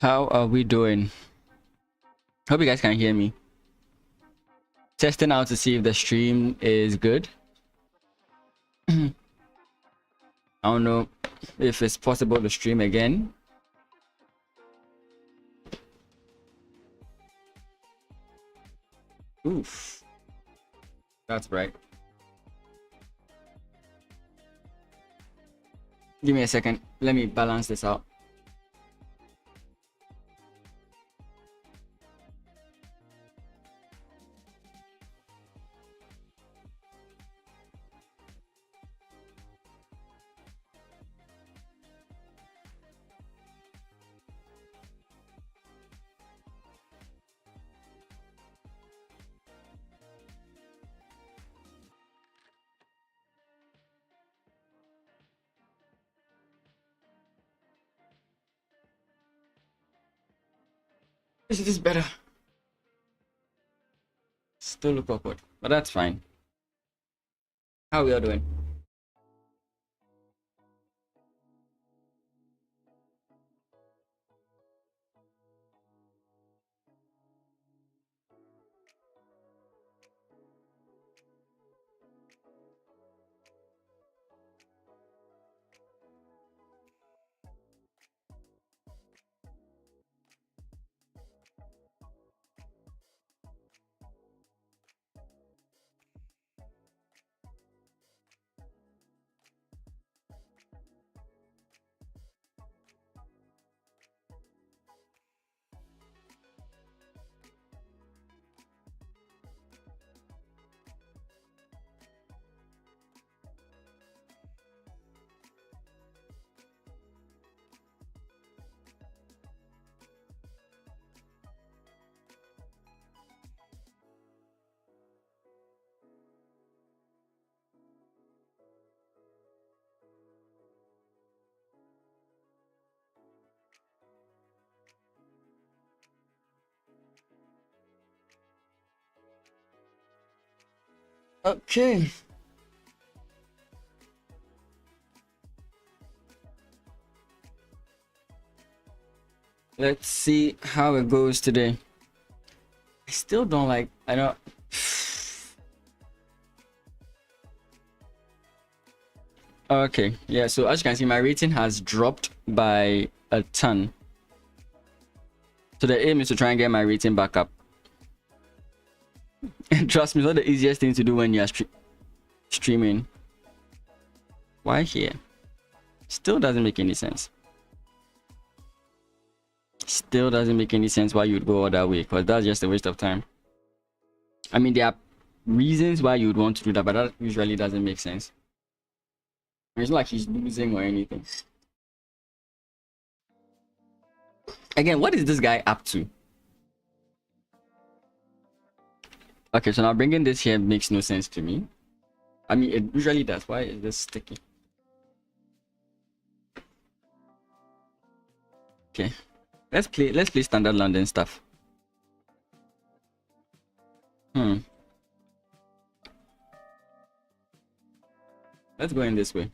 How are we doing? Hope you guys can hear me. Testing out to see if the stream is good. I don't know if it's possible to stream again. Oof. That's bright. Give me a second. Let me balance this out. Is this better? Still look awkward, but that's fine. How we are doing? Okay. Let's see how it goes today. I still don't like, I don't. Okay, yeah, so as you can see, my rating has dropped by a ton. So the aim is to try and get my rating back up. And trust me, it's not the easiest thing to do when you're streaming. Why here? Still doesn't make any sense. Still doesn't make any sense why you'd go all that way, because that's just a waste of time. I mean, there are reasons why you'd want to do that, but that usually doesn't make sense. It's not like he's losing or anything. Again, what is this guy up to? Okay, so now bringing this here makes no sense to me. I mean, it usually does. Why is this sticky? Okay, let's play standard London stuff. Let's go in this way.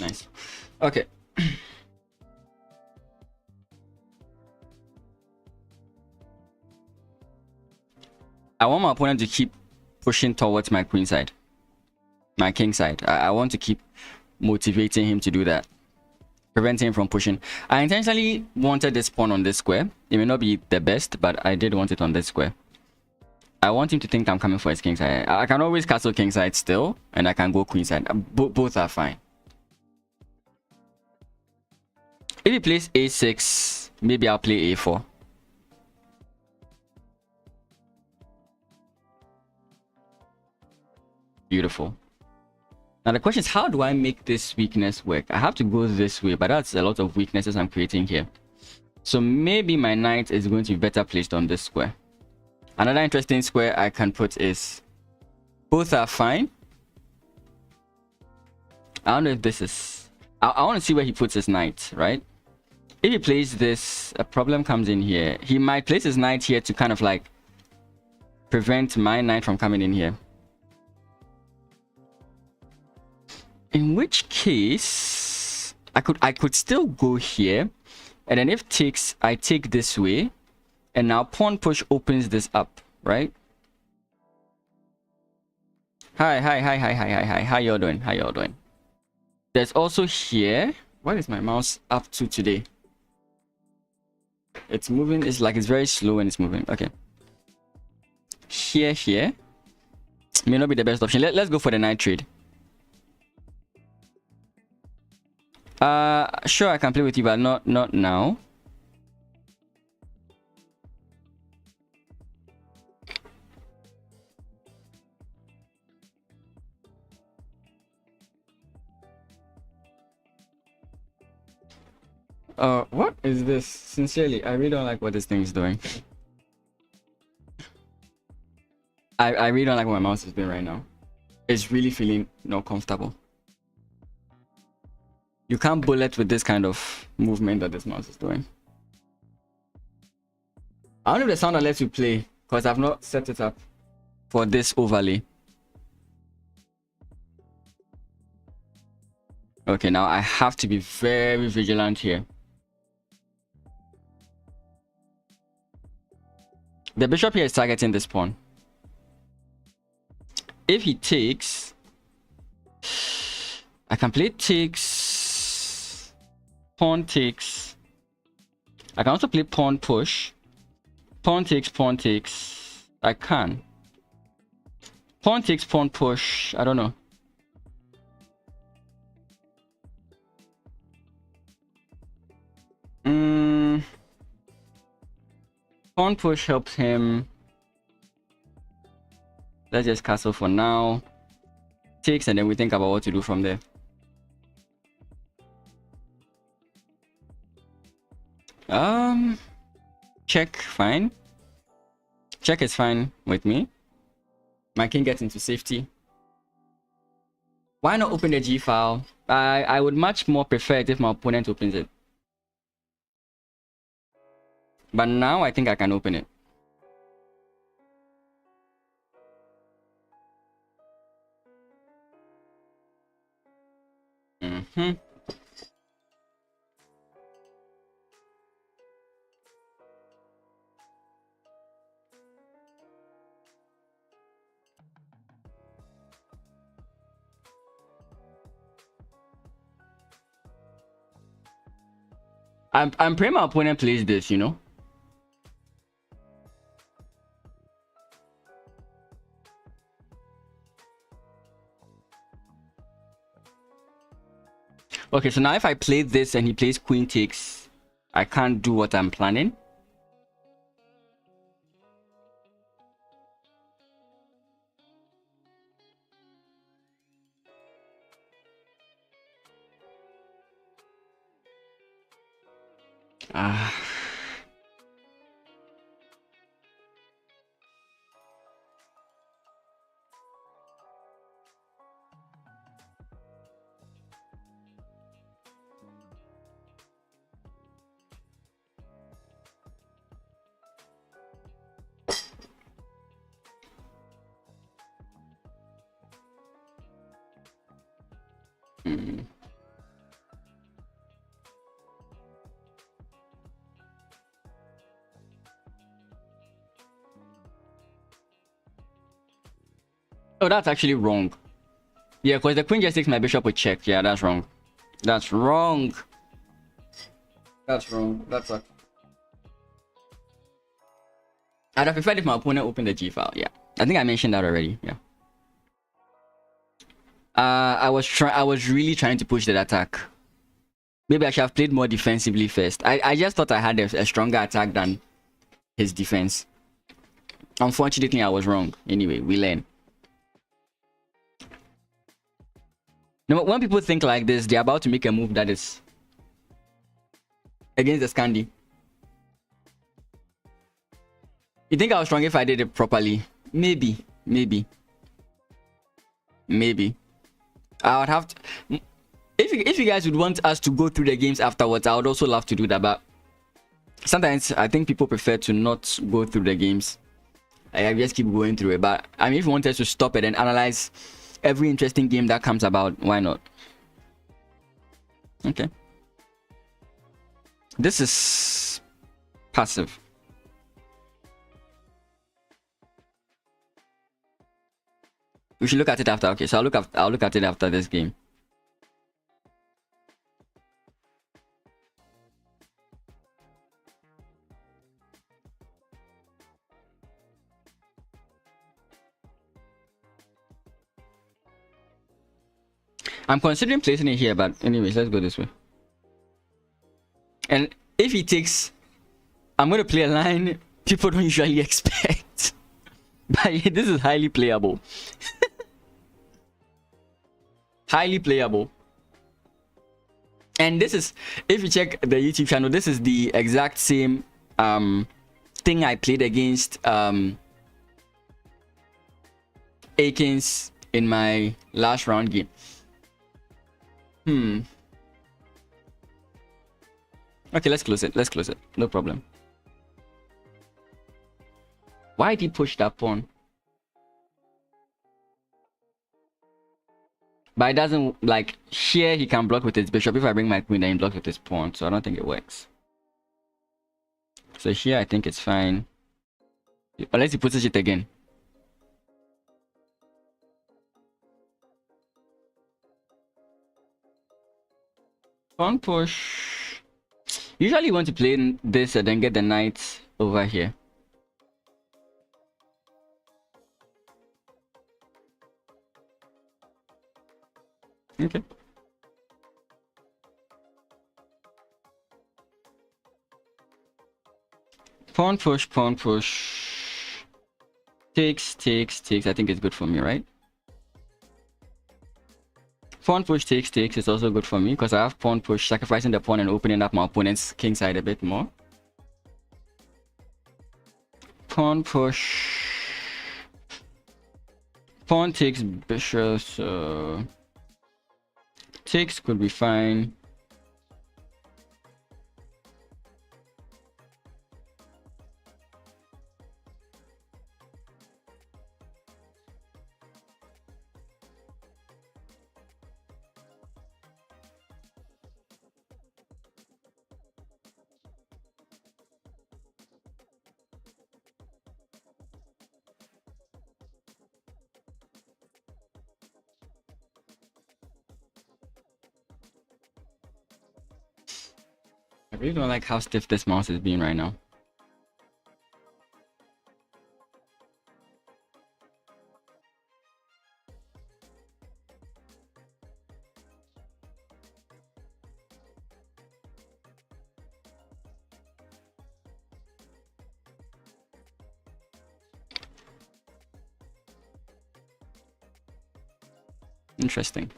Nice. Okay. I want my opponent to keep pushing towards my queen side, my king side. I want to keep motivating him to do that, preventing him from pushing. I intentionally wanted this pawn on this square. It may not be the best, but I did want it on this square. I want him to think I'm coming for his king side. I can always castle king side still, and I can go queen side. Both are fine. If he plays a6, maybe I'll play a4. Beautiful. Now the question is, how do I make this weakness work? I have to go this way, but that's a lot of weaknesses I'm creating here. So maybe my knight is going to be better placed on this square. Another interesting square I can put is both are fine. I don't know if this is... I want to see where he puts his knight, right? If he plays this, a problem comes in here. He might place his knight here to kind of like prevent my knight from coming in here. In which case, I could still go here. And then if takes, I take this way. And now pawn push opens this up, right? Hi. How y'all doing? How y'all doing? There's also here. What is my mouse up to today? It's moving. It's like it's very slow when it's moving. Okay. Here. May not be the best option. Let's go for the knight trade. Sure, I can play with you, but not now. What is this? Sincerely, I really don't like what this thing is doing. I really don't like what my mouse is doing right now. It's really feeling not comfortable. You can't bullet with this kind of movement that this mouse is doing. I don't know if the sounder lets you play because I've not set it up for this overlay. Okay, now I have to be very vigilant here. The bishop here is targeting this pawn. If he takes, I can play takes, pawn takes. I can also play pawn push. Pawn takes, pawn takes. I can. Pawn takes, pawn push. I don't know. Pawn push helps him. Let's just castle for now. Takes, and then we think about what to do from there. Check, fine. Check is fine with me. My king gets into safety. Why not open the G file? I would much more prefer it if my opponent opens it. But now I think I can open it. I'm praying my opponent plays this, you know. Okay, so now if I play this and he plays queen takes, I can't do what I'm planning. Oh, that's actually wrong. Yeah, because the queen just takes my bishop with check. Yeah, that's wrong. That's wrong. That's wrong. That's a... I'd have preferred if my opponent opened the G file. Yeah, I think I mentioned that already. Yeah. I was really trying to push that attack. Maybe I should have played more defensively first. I just thought I had a stronger attack than his defense. Unfortunately, I was wrong. Anyway, we learn. Now, when people think like this, they're about to make a move that is against the Scandi. You think I was strong if I did it properly? Maybe. I would have to. If you guys would want us to go through the games afterwards, I would also love to do that. But sometimes I think people prefer to not go through the games. I just keep going through it. But I mean, if you want us to stop it and analyze every interesting game that comes about, why not? Okay. This is passive. We should look at it after. Okay, so I'll look at it after this game. I'm considering placing it here, but anyways, let's go this way. And if he takes, I'm going to play a line people don't usually expect. But this is highly playable. Highly playable. And this is, if you check the YouTube channel, this is the exact same thing I played against Akins in my last round game. Okay, let's close it. No problem. Why did he push that pawn? But it doesn't, like, here he can block with his bishop. If I bring my queen, then he blocks with his pawn. So I don't think it works. So here I think it's fine. Unless he pushes it again. Pawn push. Usually you want to play this and then get the knight over here. Okay. Pawn push. Takes. I think it's good for me, right? Pawn push takes is also good for me because I have pawn push, sacrificing the pawn and opening up my opponent's king side a bit more. Pawn push. Pawn takes bishop, so takes could be fine. I really don't like how stiff this mouse is being right now. Interesting.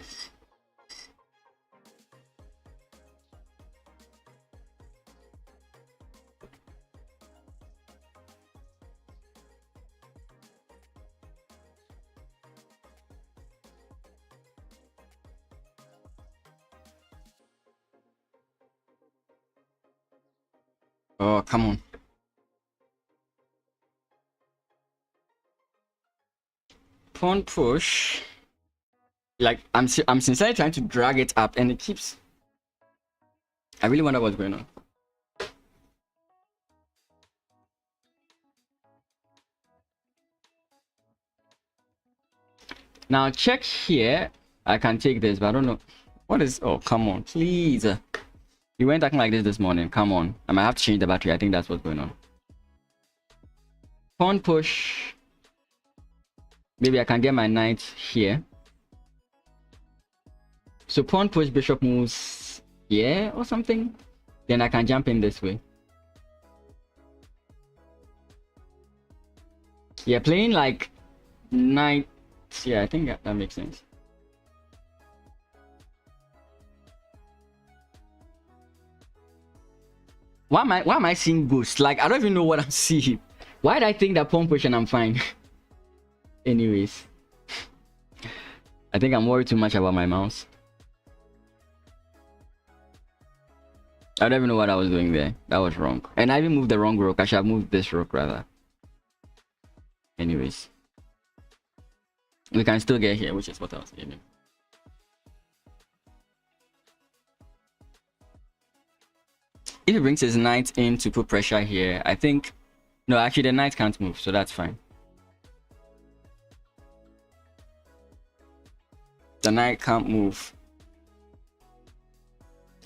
Oh, come on. Pawn push. Like, I'm sincerely trying to drag it up and it keeps... I really wonder what's going on. Now check here. I can take this, but I don't know. What is... Oh, come on, please. You weren't acting like this morning. Come on. I might have to change the battery. I think that's what's going on. Pawn push. Maybe I can get my knight here. So pawn push, bishop moves here or something. Then I can jump in this way. Yeah, playing like knight. Yeah, I think that makes sense. Why am I seeing ghosts? Like, I don't even know what I'm seeing. Why did I think that pawn push and I'm fine? Anyways, I think I'm worried too much about my mouse. I don't even know what I was doing there. That was wrong. And I even moved the wrong rook. I should have moved this rook rather. Anyways, we can still get here, which is what I was aiming. If he brings his knight in to put pressure here, I think... No, actually the knight can't move, so that's fine. The knight can't move.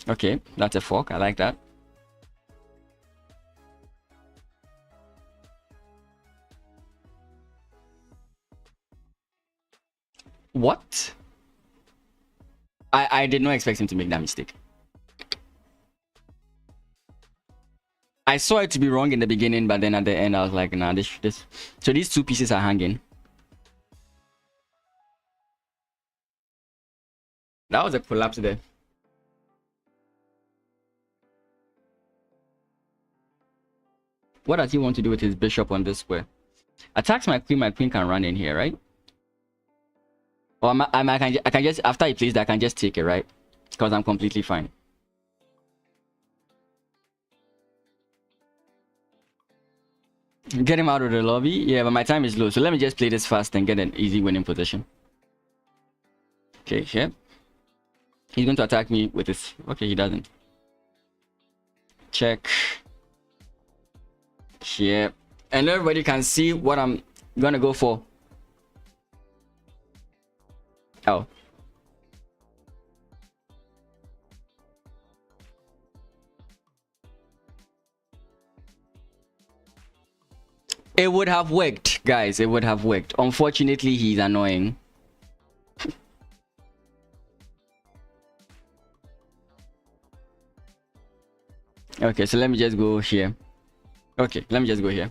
Okay, that's a fork. I like that. What? I did not expect him to make that mistake. I saw it to be wrong in the beginning, but then at the end I was like, nah, this. So these two pieces are hanging. That was a collapse there. What does he want to do with his bishop on this square? Attacks my queen can run in here, right? Or I can just, after he plays that, I can just take it, right? Because I'm completely fine. Get him out of the lobby? Yeah, but my time is low. So let me just play this fast and get an easy winning position. Okay, here. He's going to attack me with his... Okay, he doesn't. Check. Here. And everybody can see what I'm gonna go for. Oh. It would have worked, guys. It would have worked. Unfortunately, he's annoying. Okay, so let me just go here. Okay, let me just go here.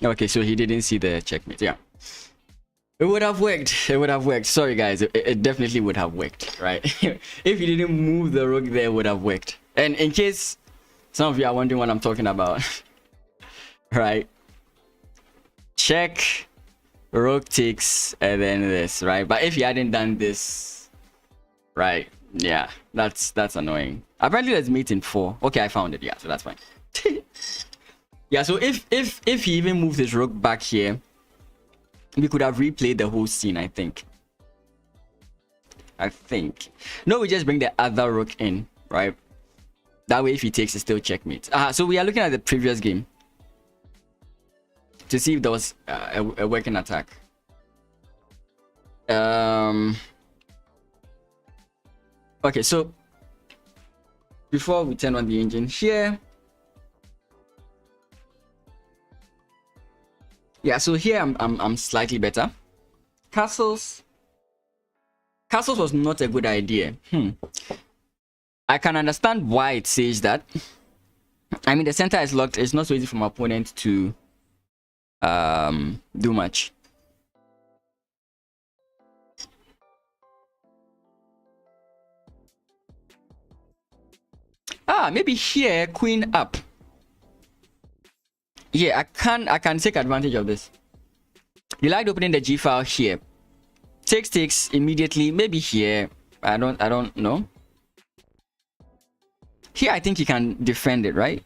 Okay, so he didn't see the checkmate. Yeah. It would have worked. It would have worked. Sorry, guys. It definitely would have worked, right? If you didn't move the rook there, it would have worked. And in case some of you are wondering what I'm talking about, right? Check, rook takes, and then this, right? But if you hadn't done this, right? Yeah, that's annoying. Apparently, there's mate in 4. Okay, I found it. Yeah, so that's fine. Yeah, so if he even moved his rook back here, we could have replayed the whole scene, I think. No, we just bring the other rook in, right? That way, if he takes, it's still checkmate. So we are looking at the previous game to see if there was a working attack. Okay, so before we turn on the engine here, yeah, so here I'm slightly better. Castles was not a good idea. I can understand why it says that. I mean, the center is locked. It's not so easy for my opponent to do much. Maybe here, queen up. Yeah, I can take advantage of this. You like opening the G file here. Takes immediately. Maybe here. I don't know. Here I think he can defend it, right?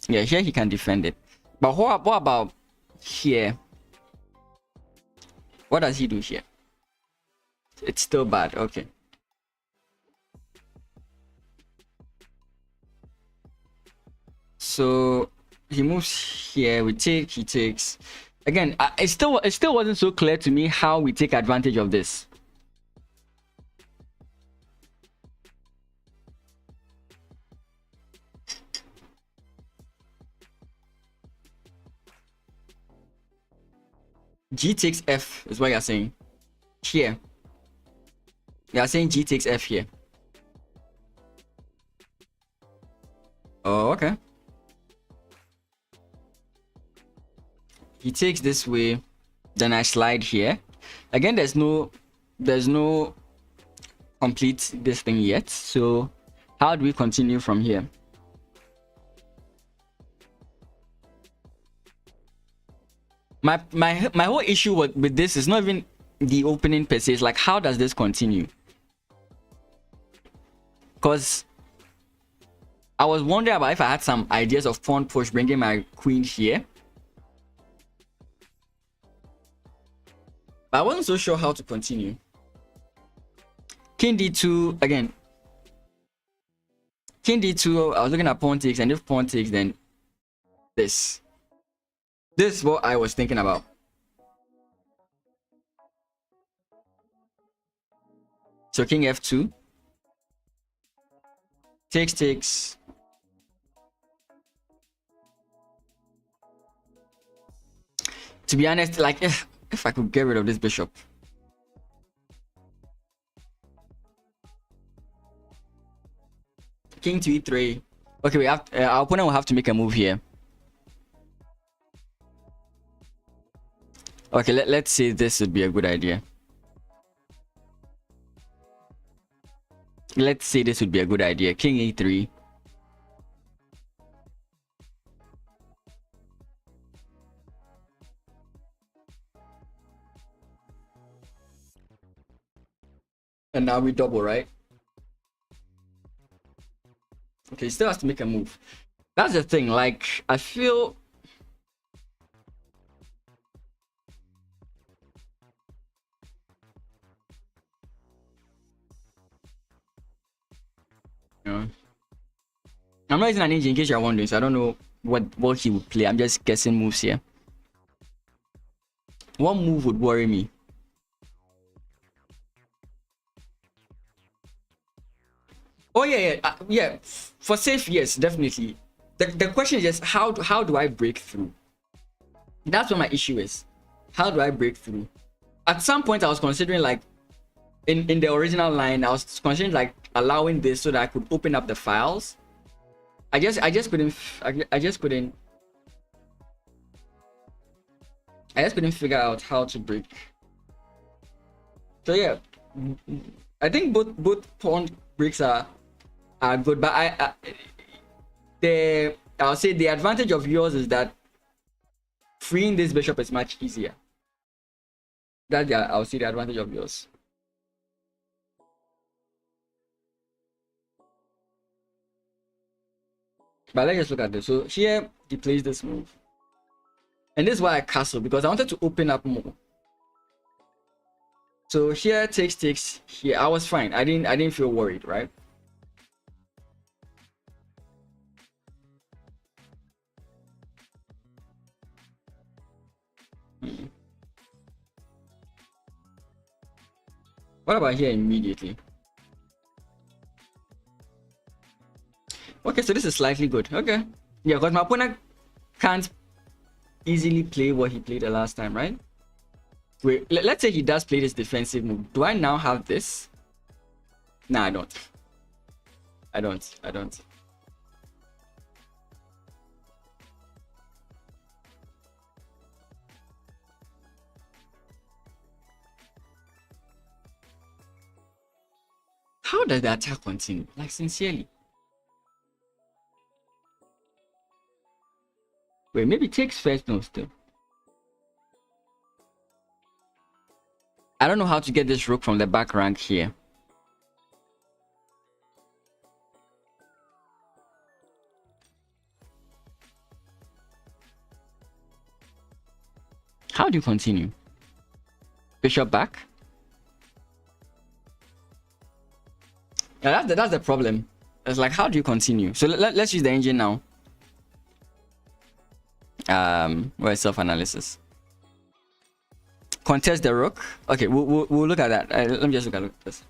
Yeah, here he can defend it. But what about here? What does he do here? It's still bad. Okay. So he moves here. We take. He takes. Again, it still wasn't so clear to me how we take advantage of this. G takes F is what you're saying. Here. You're saying G takes F here. Oh, okay. He takes this way. Then I slide here. Again, there's no complete this thing yet. So how do we continue from here? My whole issue with this is not even the opening per se. It's like, how does this continue? Because I was wondering about if I had some ideas of pawn push, bringing my queen here, but I wasn't so sure how to continue. King d2 again. King d2. I was looking at pawn takes, and if pawn takes, then this. This is what I was thinking about. So king f2. Takes. To be honest, like if I could get rid of this bishop. King to e3. Okay, we have our opponent will have to make a move here. Okay, let's see. This would be a good idea. Let's say this would be a good idea. King e3. And now we double, right? Okay, he still has to make a move. That's the thing. Like, I feel I'm not using an engine in case you're wondering, so I don't know what he would play. I'm just guessing moves here. What move would worry me? Oh yeah. For safe, yes, definitely. The question is just how do I break through? That's what my issue is. How do I break through? At some point, I was considering, like, in the original line, I was considering like allowing this so that I could open up the files. I just couldn't figure out how to break. So yeah, I think both pawn breaks are good, but I'll say the advantage of yours is that freeing this bishop is much easier. That I'll see the advantage of yours. But let's just look at this. So here he plays this move, and this is why I castle, because I wanted to open up more. So here takes. Here I was fine. I didn't feel worried, right? What about here immediately? Okay, so this is slightly good. Okay. Yeah, because my opponent can't easily play what he played the last time, right? Wait, let's say he does play this defensive move. Do I now have this? Nah, I don't. I don't. How does the attack continue? Like, sincerely. Wait, maybe takes first. No, still. I don't know how to get this rook from the back rank here. How do you continue? Bishop back? Yeah, that's the problem. It's like, how do you continue? So let's use the engine now. Where's self-analysis? Contest the rook. Okay, we'll look at that. Let me just look at this.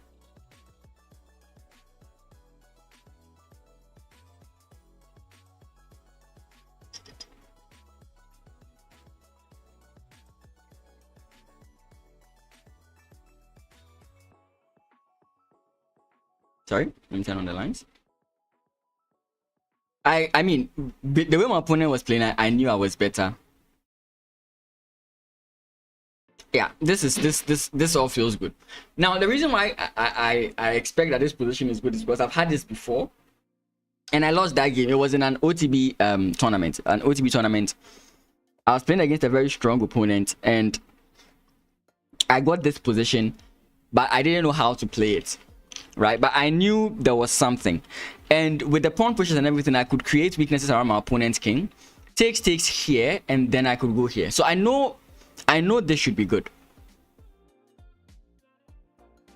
Sorry, let me turn on the lines. I mean, the way my opponent was playing, I knew I was better. Yeah, this all feels good. Now the reason why I expect that this position is good is because I've had this before, and I lost that game. It was in an OTB tournament. An OTB tournament. I was playing against a very strong opponent, and I got this position, but I didn't know how to play it, right? But I knew there was something, and with the pawn pushes and everything, I could create weaknesses around my opponent's king. Takes here, and then I could go here. So I know this should be good.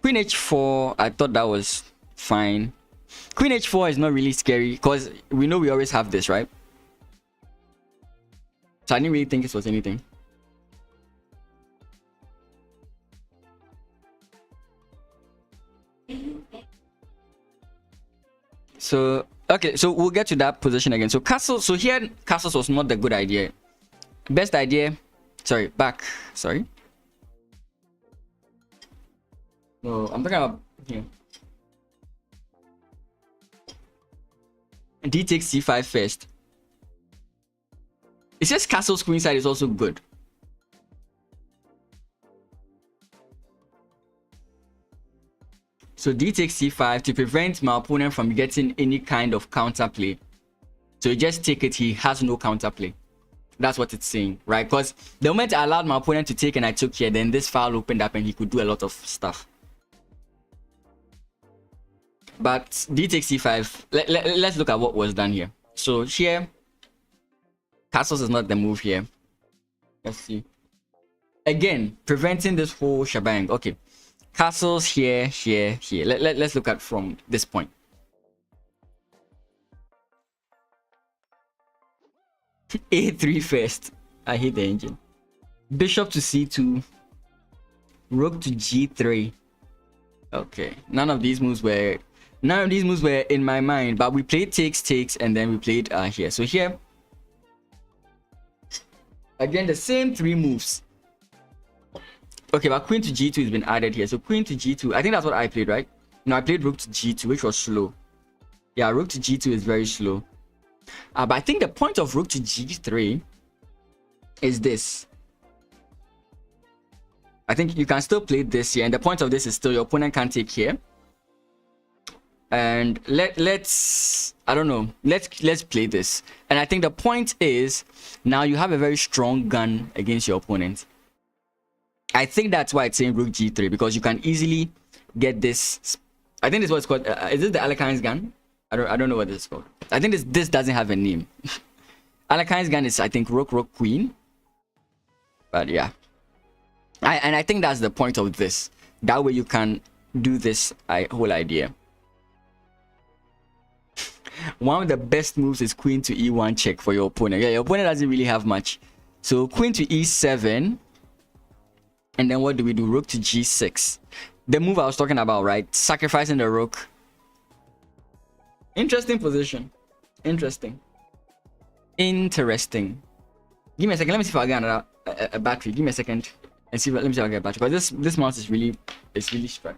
Queen h4, I thought that was fine. Queen h4 is not really scary because we know we always have this, right? So I didn't really think this was anything. So okay, so we'll get to that position again. So castle, so here castles was not the good idea. Best idea, sorry, back, sorry. No, I'm talking about here. D takes c5 first. It says castle's queen side is also good. So d takes c5 to prevent my opponent from getting any kind of counterplay. So you just take it, he has no counterplay. That's what it's saying, right? Because the moment I allowed my opponent to take and I took here, then this file opened up and he could do a lot of stuff. But d takes c5. Let's look at what was done here. So here, castles is not the move here. Let's see. Again, preventing this whole shebang. Okay, castles here, here, here. Let's look at from this point. A3 first. I hate the engine. Bishop to c2. Rook to g3. Okay, none of these moves were in my mind, but we played takes, and then we played here. So here, again, the same three moves. Okay, but queen to g2 has been added here. So queen to g2, I think that's what I played, right? No, I played rook to g2, which was slow. Yeah, rook to g2 is very slow. But I think the point of rook to g3 is this. I think you can still play this here, and the point of this is still your opponent can take here. And let's I don't know, let's play this. And I think the point is now you have a very strong gun against your opponent. I think that's why it's saying rook g3, because you can easily get this. I think this is what's called. Is this the Alekhines gun? I don't know what this is called. I think this doesn't have a name. Alekhines gun is, I think, rook queen. But yeah, I think that's the point of this. That way you can do this whole idea. One of the best moves is queen to e1 check for your opponent. Yeah, your opponent doesn't really have much. So queen to e7. And then what do we do? Rook to g6. The move I was talking about, right? Sacrificing the rook. Interesting position. Interesting. Give me a second. Let me see if I get a battery. Give me a second. And see. Let me see if I get a battery. Because this mouse is really strong.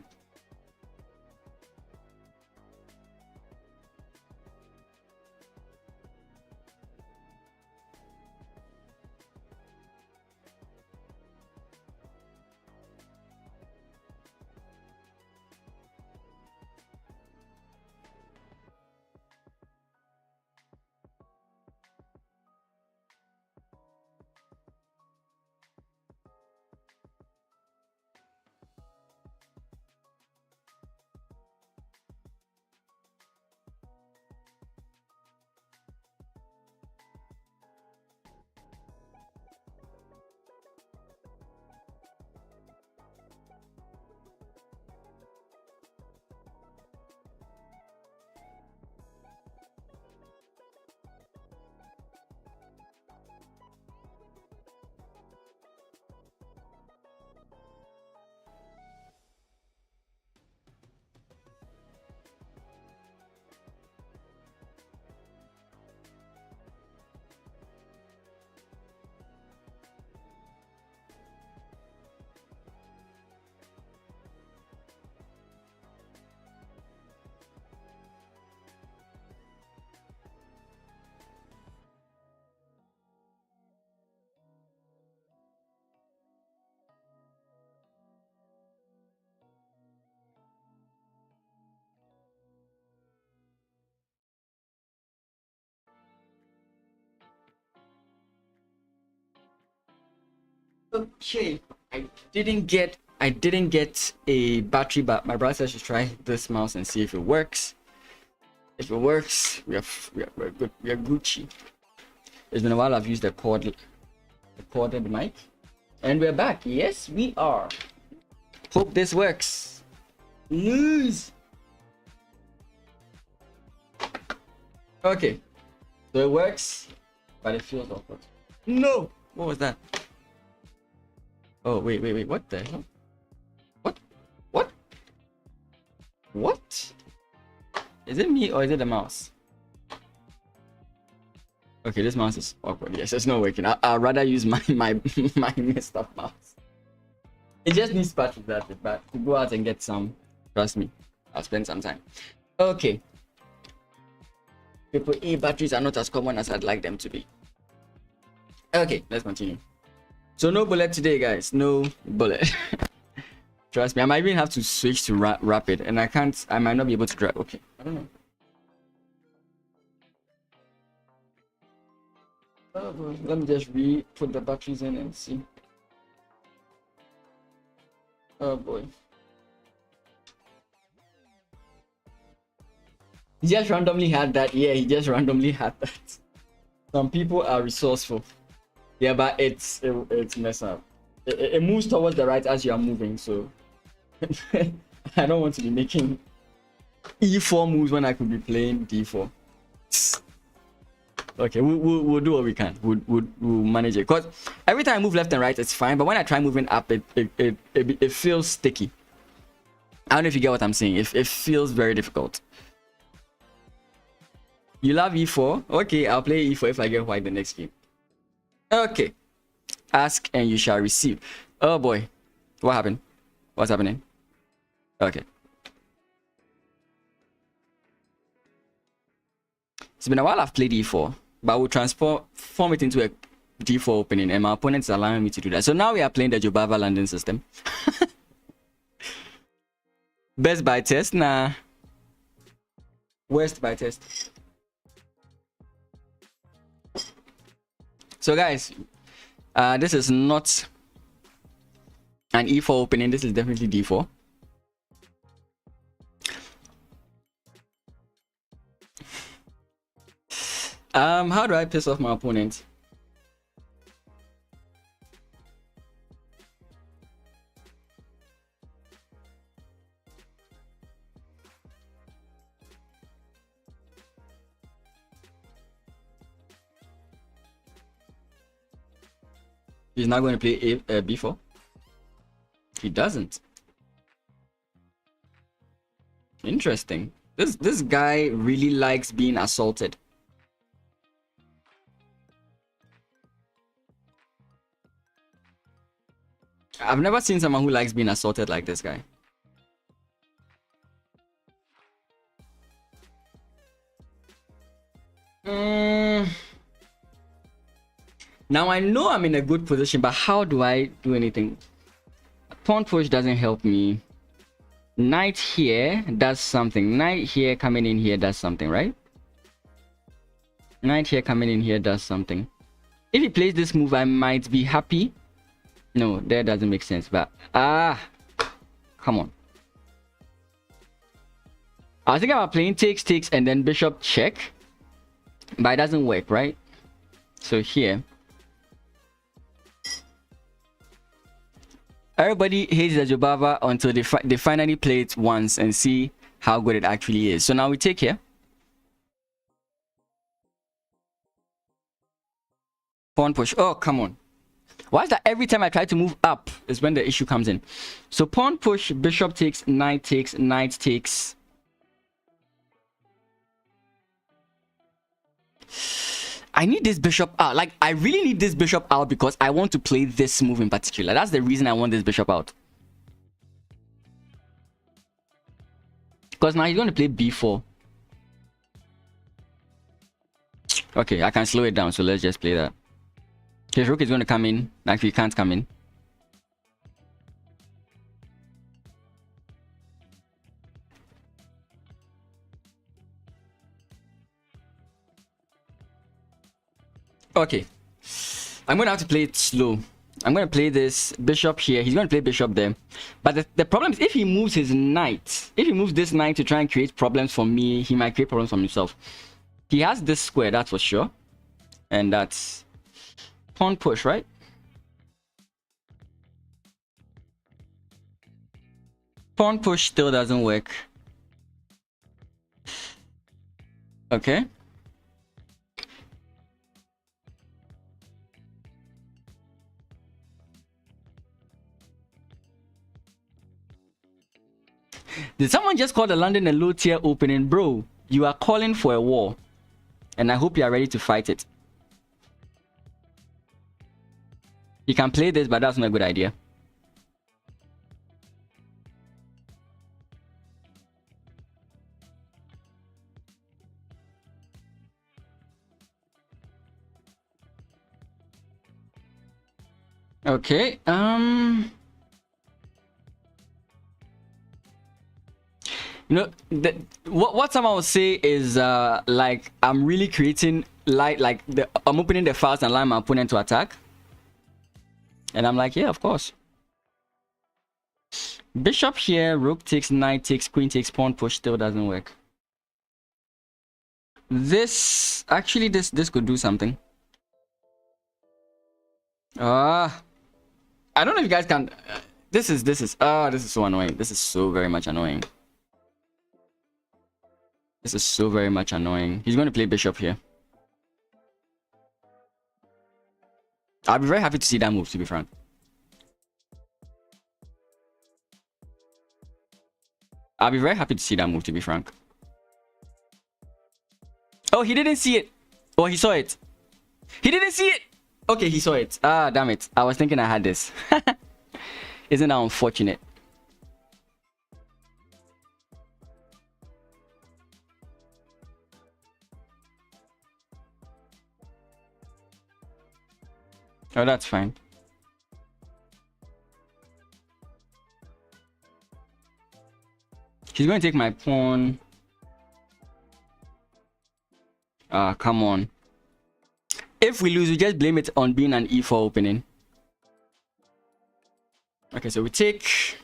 Okay, I didn't get a battery, but my brother said I should try this mouse and see if it works. If it works, we're good. We are Gucci. It's been a while I've used the corded mic, and we're back. Yes, we are. Hope this works. Lose. Okay, so it works, but it feels awkward. No, what was that? Oh wait, what the hell? What? Is it me or is it the mouse? Okay, this mouse is awkward. Yes, it's not working. I'd rather use my messed up mouse. It just needs battery, that's it. But to go out and get some, trust me, I'll spend some time. Okay. AAA batteries are not as common as I'd like them to be. Okay, let's continue. So no bullet today, guys. No bullet. Trust me, I might even have to switch to rapid, and I might not be able to drive. Okay, I don't know. Oh, let me just put the batteries in and see. Oh boy. He just randomly had that. Yeah, he just randomly had that. Some people are resourceful. Yeah, but it's messed up. It moves towards the right as you are moving, so I don't want to be making E4 moves when I could be playing D4. Okay, we'll do what we can. We'll manage it. Because every time I move left and right, it's fine. But when I try moving up, it feels sticky. I don't know if you get what I'm saying. It feels very difficult. You love E4? Okay, I'll play E4 if I get white the next game. Okay. Ask and you shall receive. Oh boy. What happened? What's happening? Okay. It's been a while I've played E4, but we'll transform it into a D4 opening, and my opponent is allowing me to do that. So now we are playing the Jobava landing system. Best by test? Nah. Worst by test. So guys, this is not an E4 opening. This is definitely D4. How do I piss off my opponent? He's not going to play B4. He doesn't. Interesting. This guy really likes being assaulted. I've never seen someone who likes being assaulted like this guy. Now I know I'm in a good position, but how do I do anything? Pawn push doesn't help me. Knight here does something. Knight here coming in here does something, right? Knight here coming in here does something. If he plays this move, I might be happy. No, that doesn't make sense, but come on. I was thinking about playing takes, and then bishop check, but it doesn't work, right? So here, everybody hates the Jobava until they finally play it once and see how good it actually is. So now we take here. Pawn push. Oh, come on. Why is that every time I try to move up is when the issue comes in? So pawn push, bishop takes, knight takes, knight takes. I need this bishop out. Like, I really need this bishop out because I want to play this move in particular. That's the reason I want this bishop out. Because now he's going to play b4. Okay, I can slow it down, so let's just play that. His rook is going to come in. Actually, he can't come in. Okay. I'm going to have to play it slow. I'm going to play this bishop here. He's going to play bishop there. But the problem is if he moves his knight, if he moves this knight to try and create problems for me, he might create problems for himself. He has this square, that's for sure. And that's pawn push, right? Pawn push still doesn't work. Okay. Did someone just call the London a low tier opening? Bro, you are calling for a war. And I hope you are ready to fight it. You can play this, but that's not a good idea. Okay, you know, what someone will say is like I'm really creating I'm opening the files and allowing my opponent to attack. And I'm like, yeah, of course. Bishop here, rook takes, knight takes, queen takes, pawn push still doesn't work. This actually this could do something. I don't know if you guys can. This is so annoying. This is so very much annoying. This is so very much annoying. He's going to play bishop here. I'll be very happy to see that move, to be frank. I'll be very happy to see that move, to be frank. Oh, he didn't see it. Oh, he saw it. He didn't see it. Okay, he saw it. Ah, damn it. I was thinking I had this. Isn't that unfortunate? Oh, that's fine. She's going to take my pawn. Ah, come on. If we lose, we just blame it on being an e4 opening. Okay, so we take.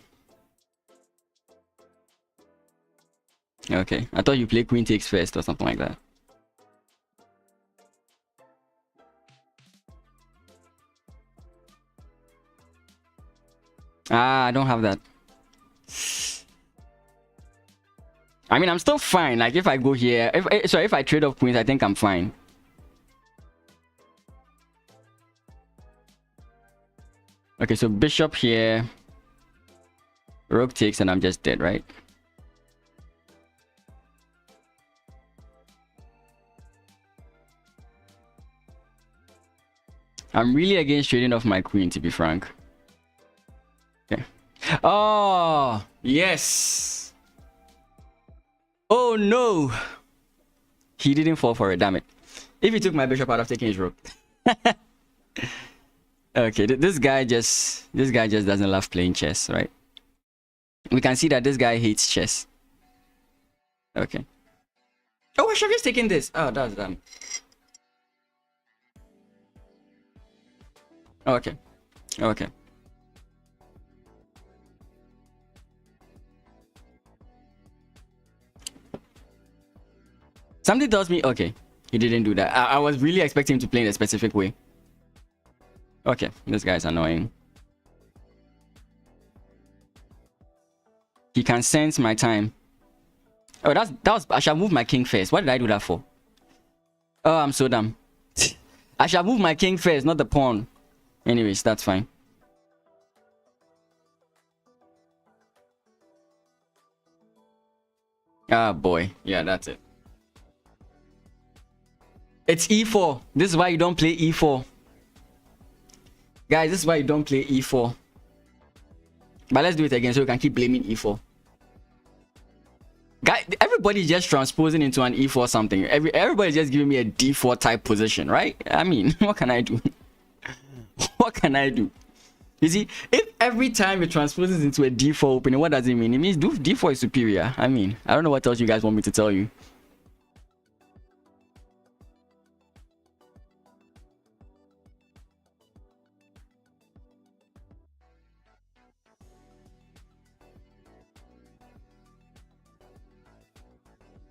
Okay, I thought you play queen takes first or something like that. Ah, I don't have that. I mean, I'm still fine. Like, if I go here, if I trade off queens, I think I'm fine. Okay, so bishop here. Rook takes and I'm just dead, right? I'm really against trading off my queen, to be frank. Okay. Oh, yes. Oh, no. He didn't fall for it, damn it. If he took my bishop, I'd have taken his rook. Okay, this guy just doesn't love playing chess, right? We can see that this guy hates chess. Okay. Oh, I should have just taken this. Oh, that's dumb. Okay. Okay. Something tells me, okay, he didn't do that. I was really expecting him to play in a specific way. Okay, this guy's annoying. He can sense my time. Oh, that was. I shall move my king first. What did I do that for? Oh, I'm so dumb. I shall move my king first, not the pawn. Anyways, that's fine. Ah, boy. Yeah, that's it. It's e4. This is why you don't play e4. Guys, this is why you don't play e4. But let's do it again so we can keep blaming e4. Guys, everybody's just transposing into an e4 something. Everybody's just giving me a d4 type position, right? I mean, what can I do? What can I do? You see, if every time it transposes into a d4 opening, what does it mean? It means d4 is superior. I mean, I don't know what else you guys want me to tell you.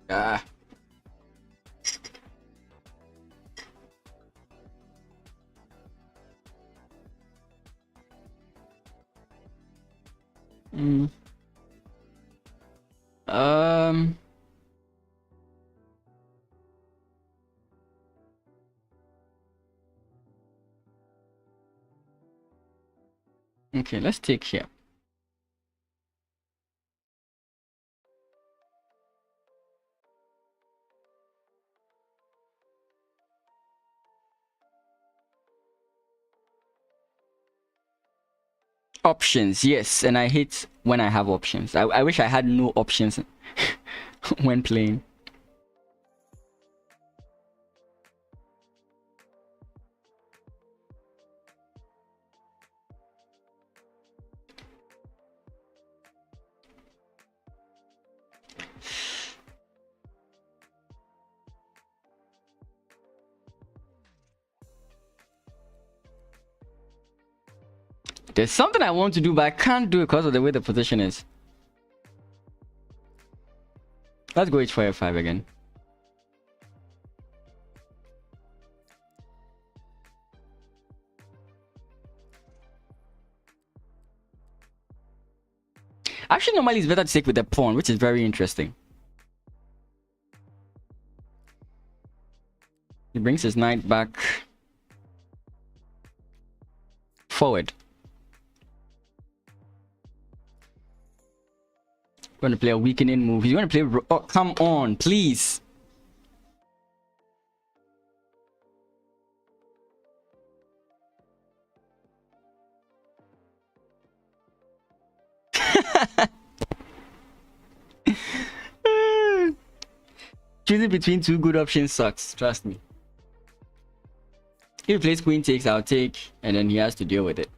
Ah. Mm. Okay, let's take here. Options, yes, and I hate when I have options. I wish I had no options when playing. There's something I want to do, but I can't do it because of the way the position is. Let's go h4 f5 again. Actually, normally it's better to take with the pawn, which is very interesting. He brings his knight back forward. Going to play a weakening move. He's going to play. Oh, come on, please. Choosing between two good options sucks. Trust me. If he plays queen takes, I'll take, and then he has to deal with it.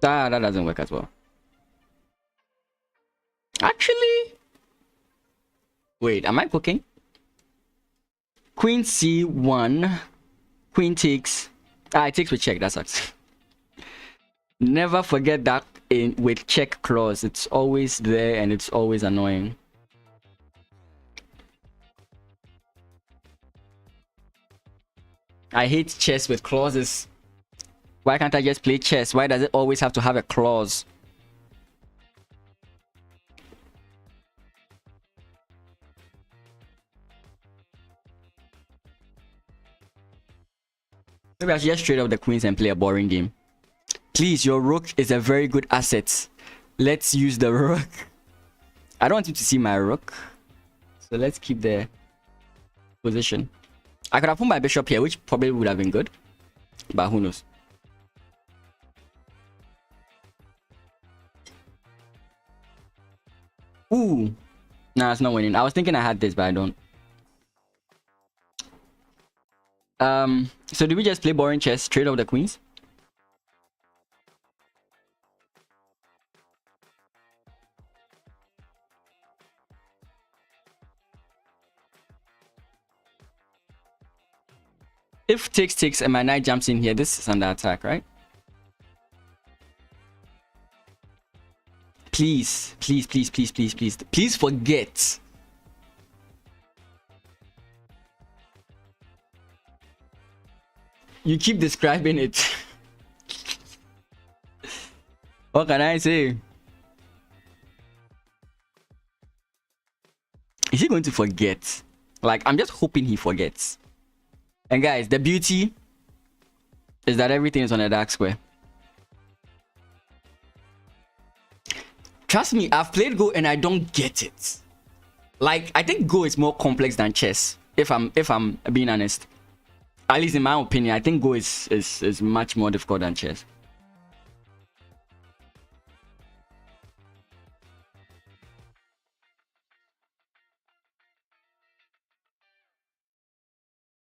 That doesn't work as well. Actually, wait, am I cooking? Queen c1, queen takes. It takes with check. That sucks. Never forget that with check clause. It's always there and it's always annoying. I hate chess with clauses. Why can't I just play chess? Why does it always have to have a clause? Maybe I should just trade up the queens and play a boring game. Please, your rook is a very good asset. Let's use the rook. I don't want you to see my rook. So let's keep the position. I could have put my bishop here, which probably would have been good. But who knows? Ooh. Nah, it's not winning. I was thinking I had this, but I don't. So do we just play boring chess, trade off the queens? If takes and my knight jumps in here, this is under attack, right? Please, please, please, please, please, please, please forget. You keep describing it. What can I say? Is he going to forget? Like, I'm just hoping he forgets. And guys, the beauty is that everything is on a dark square. Trust me, I've played Go and I don't get it. Like, I think Go is more complex than chess. If I'm being honest. At least in my opinion, I think Go is much more difficult than chess.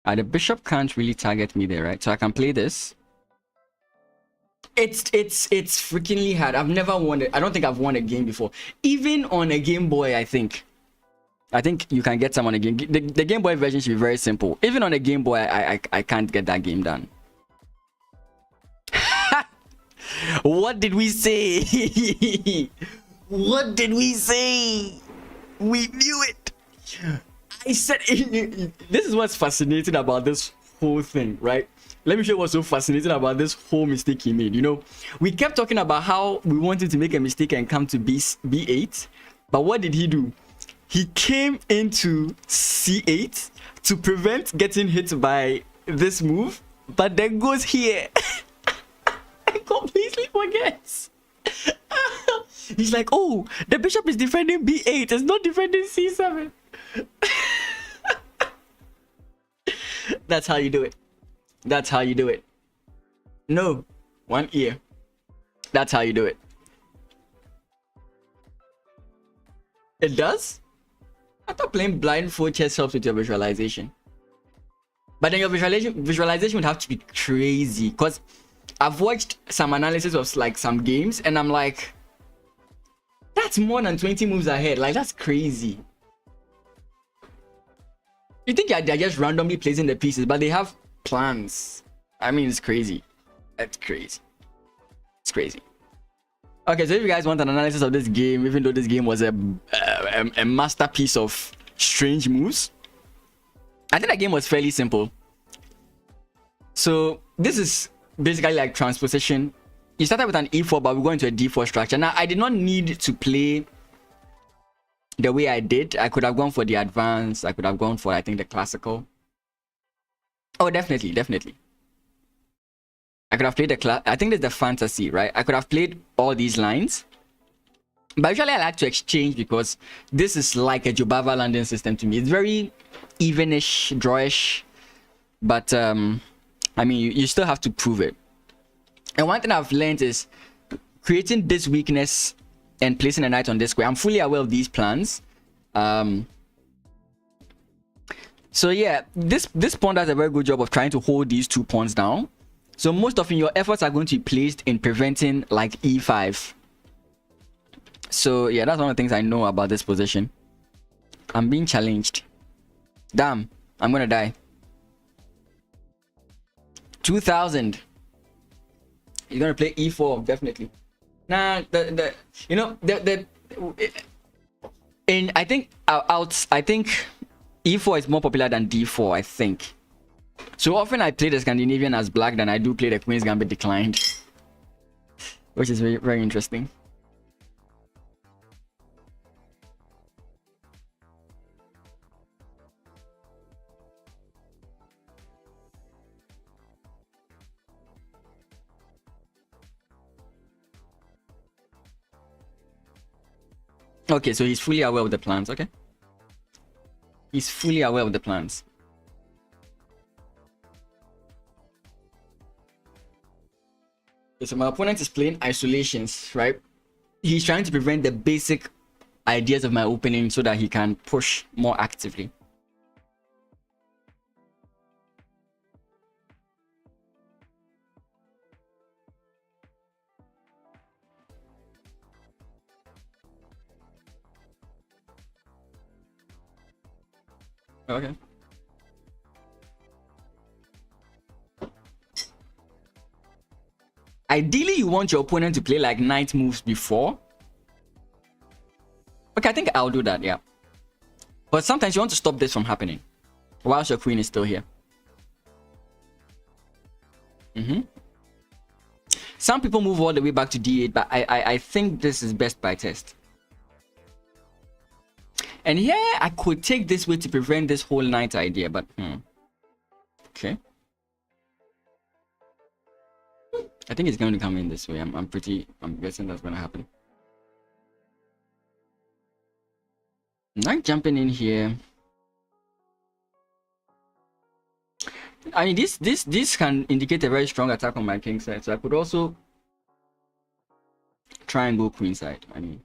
The bishop can't really target me there, right? So I can play this. It's freakingly hard. I've never won it. I don't think I've won a game before. Even on a Game Boy, I think you can get some on a game. The Game Boy version should be very simple. Even on a Game Boy, I can't get that game done. What did we say? What did we say? We knew it. I said this is what's fascinating about this whole thing, right? Let me show you what's so fascinating about this whole mistake he made. You know, we kept talking about how we wanted to make a mistake and come to B8, but what did he do? He came into C8 to prevent getting hit by this move, but then goes here and completely forgets. He's like, oh, the bishop is defending B8, it's not defending C7. That's how you do it. That's how you do it. No, one ear. That's how you do it. It does? I thought playing blindfold chess helps with your visualization. But then your visualization would have to be crazy, because I've watched some analysis of like some games and I'm like, that's more than 20 moves ahead. Like, that's crazy. You think they're just randomly placing the pieces, but they have plans. I mean, it's crazy. That's crazy. It's crazy. Okay, so if you guys want an analysis of this game, even though this game was a masterpiece of strange moves, I think that game was fairly simple. So this is basically like transposition. You started with an e4, but we're going to a d4 structure. Now, I did not need to play the way I did. I could have gone for the advanced. I could have gone for, I think, the classical. Oh, definitely, definitely. I could have played the class. I think there's the fantasy, right? I could have played all these lines. But usually I like to exchange because this is like a Jobava landing system to me. It's very evenish, drawish. But, I mean, you still have to prove it. And one thing I've learned is creating this weakness and placing a knight on this square. I'm fully aware of these plans. So yeah, this pawn does a very good job of trying to hold these two pawns down. So most often your efforts are going to be placed in preventing like e5. So yeah, that's one of the things I know about this position. I'm being challenged. Damn, I'm gonna die. 2000. He's gonna play e4, definitely. Nah, I think I think e4 is more popular than d4, I think. So often I play the Scandinavian as black than I do play the Queen's Gambit declined, which is very, very interesting. Okay, so he's fully aware of the plans. Okay, he's fully aware of the plans. Okay, so my opponent is playing isolations, right? He's trying to prevent the basic ideas of my opening so that he can push more actively. Okay. Ideally, you want your opponent to play like knight moves before. Okay, I think I'll do that, yeah. But sometimes you want to stop this from happening whilst your queen is still here. Some people move all the way back to d8, but I think this is best by test. And here I could take this way to prevent this whole knight idea, but okay. I think it's going to come in this way. I'm guessing that's going to happen. Knight jumping in here. I mean, this can indicate a very strong attack on my king side, so I could also try and go queen side. I mean,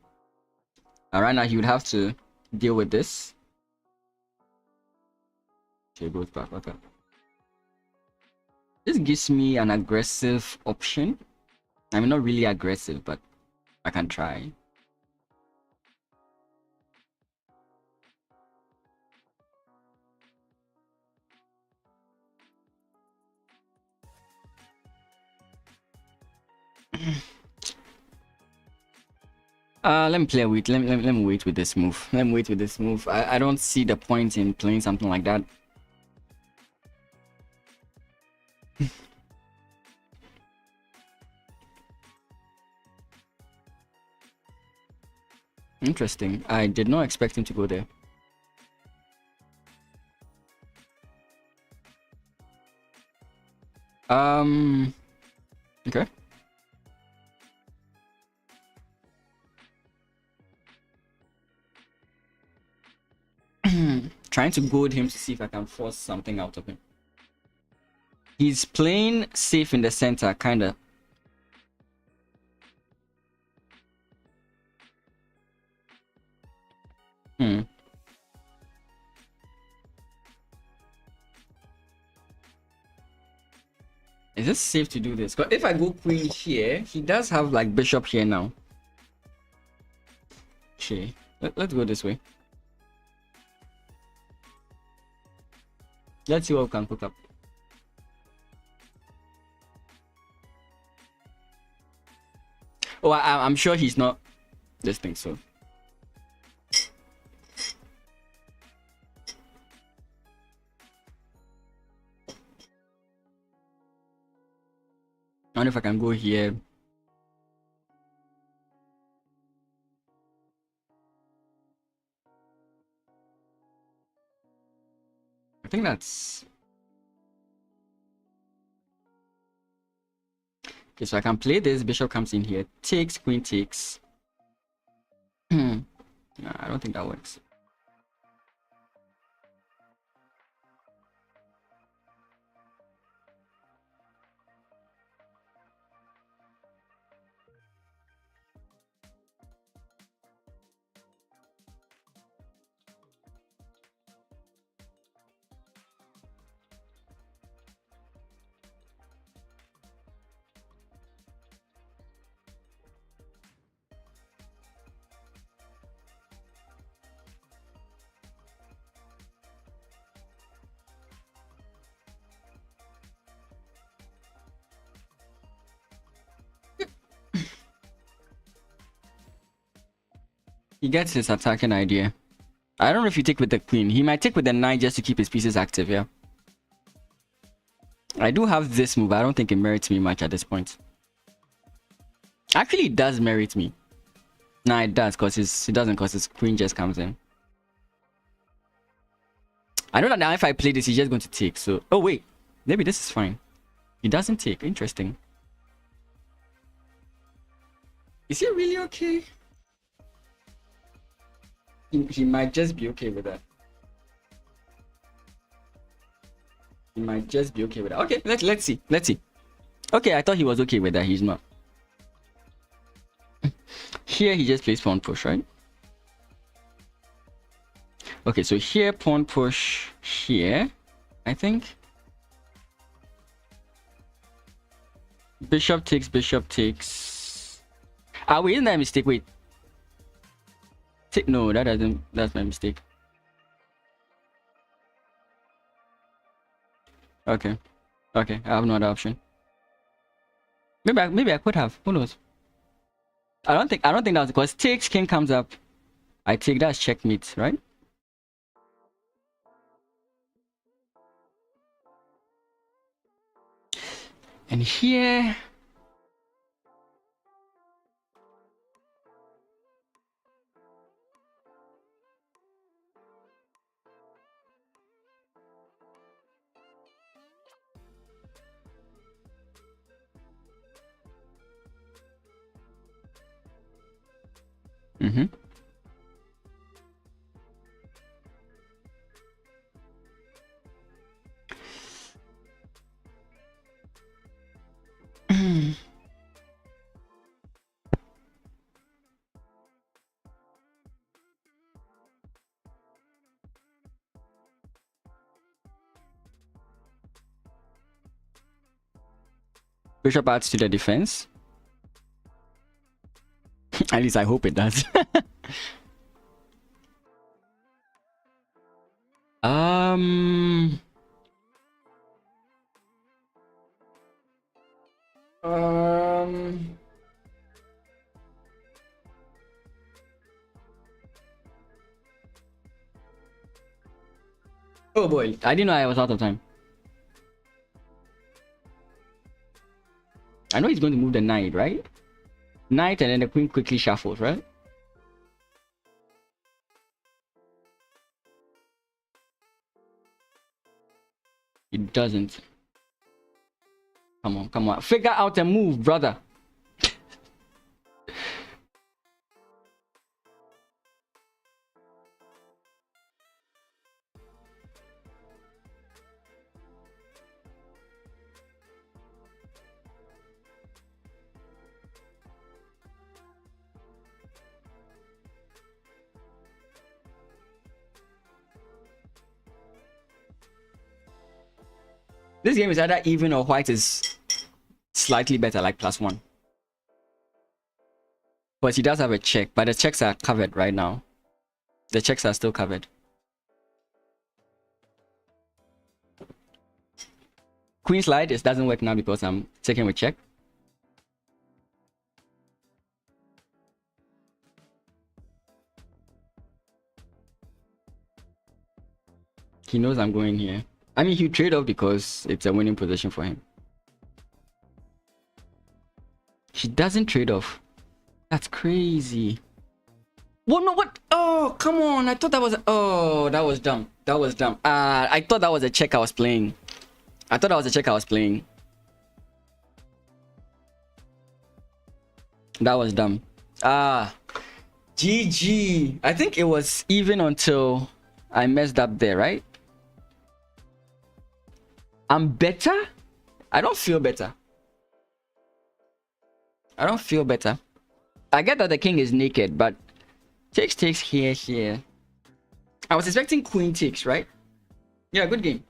right now he would have to deal with this. Okay, goes back. Okay. This gives me an aggressive option. I mean, not really aggressive, but I can try. Let me play with let me wait with this move. Let me wait with this move. I don't see the point in playing something like that. Interesting. I did not expect him to go there. Okay. Trying to goad him to see if I can force something out of him. He's playing safe in the center, kinda. Is it safe to do this? Because if I go queen here, he does have like bishop here now. Okay, let's go this way. Let's see what we can cook up. Oh, I'm sure he's not this thing, so. I wonder if I can go here. I think that's... Okay, so I can play this. Bishop comes in here. Takes, queen takes. Nah, I don't think that works. He gets his attacking idea. I don't know if you take with the queen. He might take with the knight just to keep his pieces active, yeah. I do have this move. I don't think it merits me much at this point. Actually, it does merit me. Nah, it does, because it doesn't, because his queen just comes in. I know that now if I play this, he's just going to take. So, oh wait, maybe this is fine. He doesn't take. Interesting. Is he really okay? He might just be okay with that. He might just be okay with that. Okay, let's see. Let's see. Okay, I thought he was okay with that. He's not. Here he just plays pawn push, right? Okay, so here pawn push here, I think. Bishop takes, bishop takes. Ah, wait, isn't that a mistake? Wait. No, that doesn't. That's my mistake. Okay. Okay, I have no other option. Maybe I could have. Who knows? I don't think that was because takes, king comes up. I take, that's checkmate, right? And here bishop adds to the defense. At least I hope it does. Oh boy, I didn't know I was out of time. I know he's going to move the knight, right? Knight, and then the queen quickly shuffles, right? It doesn't. Come on, come on. Figure out a move, brother. This game is either even or white is slightly better, like +1. But he does have a check, but the checks are covered right now. The checks are still covered. Queen slide, it doesn't work now because I'm taking with check. He knows I'm going here. I mean, he trade off because it's a winning position for him. He doesn't trade off. That's crazy. What? No, what? Oh, come on. I thought that was... Oh, that was dumb. That was dumb. I thought that was a check I was playing. I thought that was a check I was playing. That was dumb. GG. I think it was even until I messed up there, right? I'm better? I don't feel better. I don't feel better. I get that the king is naked, but takes here. I was expecting queen takes, right? Yeah, good game.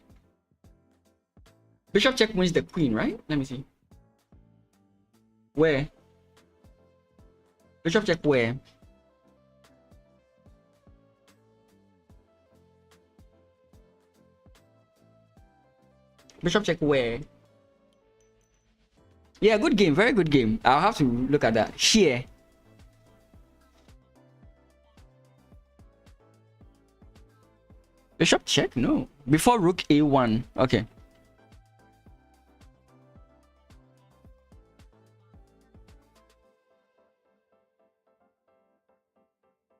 Bishop check wins the queen, right? Let me see. Where? Bishop check where? Bishop check where? Yeah, good game. Very good game. I'll have to look at that. Here. Bishop check? No. Before rook a1. Okay.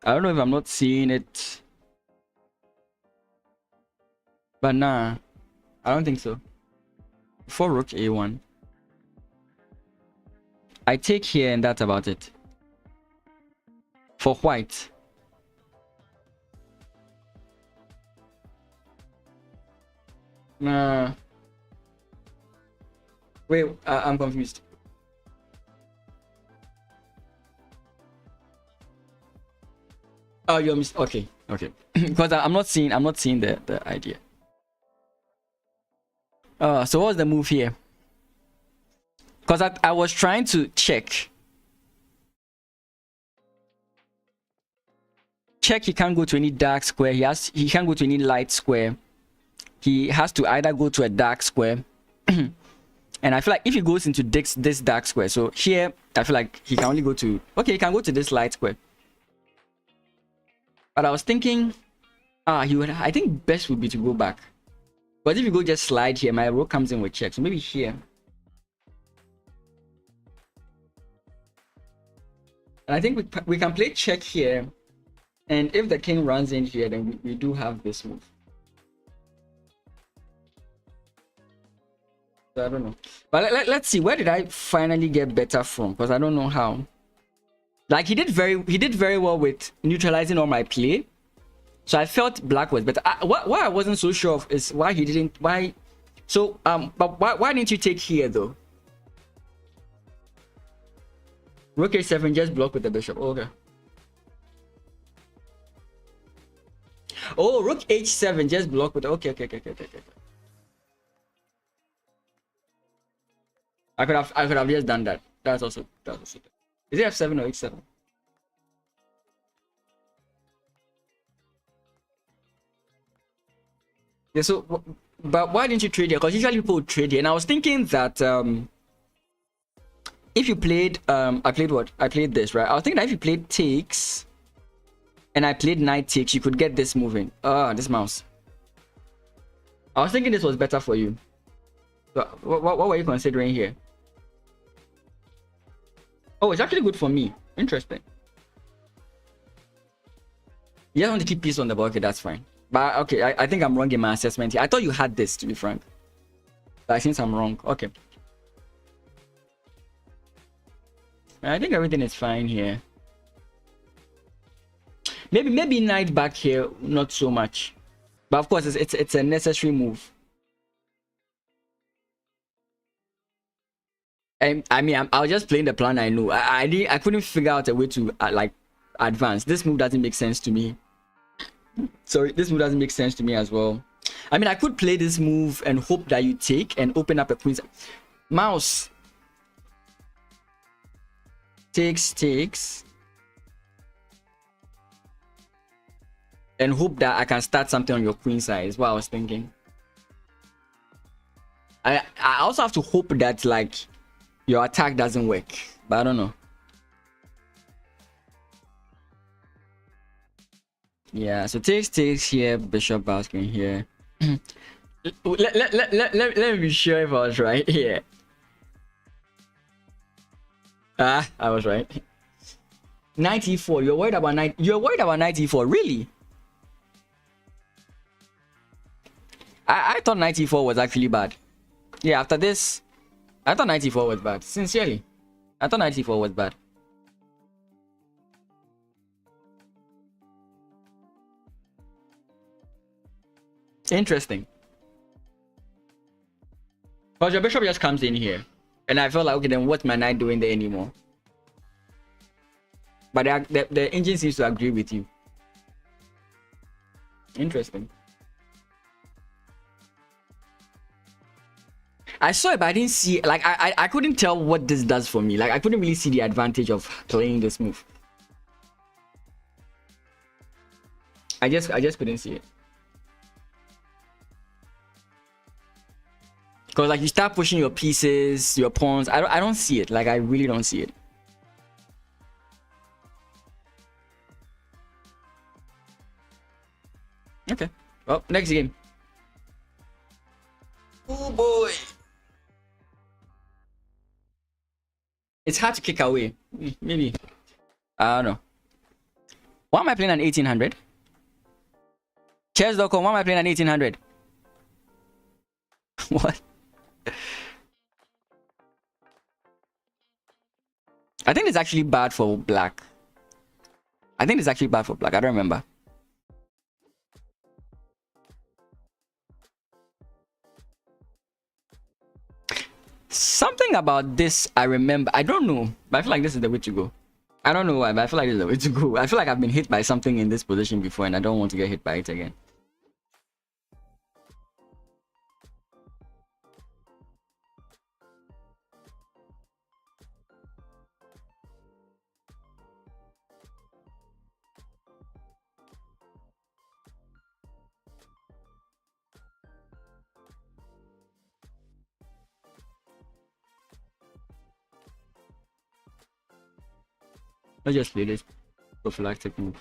I don't know if I'm not seeing it. But nah. I don't think so. Before rook a1. I take here and that's about it. For white. Nah. Wait, I'm confused. Oh, you're okay. Because I'm not seeing the idea. So what was the move here? Because I was trying to check. Check, he can't go to any dark square. He can't go to any light square. He has to either go to a dark square. And I feel like if he goes into this dark square, so here I feel like he can only go to, okay, he can go to this light square. But I was thinking, I think best would be to go back. But if you go just slide here, my rook comes in with check. So maybe here. And I think we can play check here. And if the king runs in here, then we do have this move. So I don't know. But let's see. Where did I finally get better from? Because I don't know how. Like he did very well with neutralizing all my play. So I felt black was better. What I wasn't so sure of is why he didn't. Why? So but why didn't you take here though? Rook a7 just block with the bishop. Oh, okay. Oh, rook h7 just block with. Okay. I could have just done that. That's also. Is it f7 or h7? Yeah, so, but why didn't you trade here? Because usually people would trade here. And I was thinking that if you played, I played this, right? I was thinking that if you played takes and I played knight takes, you could get this moving. This mouse. I was thinking this was better for you. So what were you considering here? Oh, it's actually good for me. Interesting. You just want to keep peace on the board. Okay, that's fine. But okay, I think I'm wrong in my assessment here. I thought you had this, to be frank. But since I'm wrong, okay. I think everything is fine here. Maybe knight back here, not so much. But of course, it's a necessary move. And I mean, I was just playing the plan I knew. I couldn't figure out a way to like advance. This move doesn't make sense to me. Sorry, this move doesn't make sense to me as well. I mean, I could play this move and hope that you take and open up a queen's mouse. Takes. And hope that I can start something on your queen side is what I was thinking. I also have to hope that like your attack doesn't work, but I don't know. Yeah, so takes here, bishop basking here. let me be sure if I was right here. I was right. 94. You're worried about You're worried about 94, really? I thought 94 was actually bad. Yeah, after this, I thought 94 was bad. Sincerely, I thought 94 was bad. Interesting. Because your bishop just comes in here. And I felt like, okay, then what's my knight doing there anymore? But the engine seems to agree with you. Interesting. I saw it, but I didn't see, like, I couldn't tell what this does for me. Like, I couldn't really see the advantage of playing this move. I just couldn't see it. Because like you start pushing your pieces, your pawns. I don't see it. Like I really don't see it. Okay. Well, next game. Oh boy. It's hard to kick away. Maybe. I don't know. Why am I playing an 1800? Chess.com, why am I playing an 1800? What? I think it's actually bad for black. I think it's actually bad for black. I don't remember. Something about this I remember. I don't know, but I feel like this is the way to go. I don't know why, but I feel like this is the way to go. I feel like I've been hit by something in this position before and I don't want to get hit by it again. Let's just play this prophylactic move.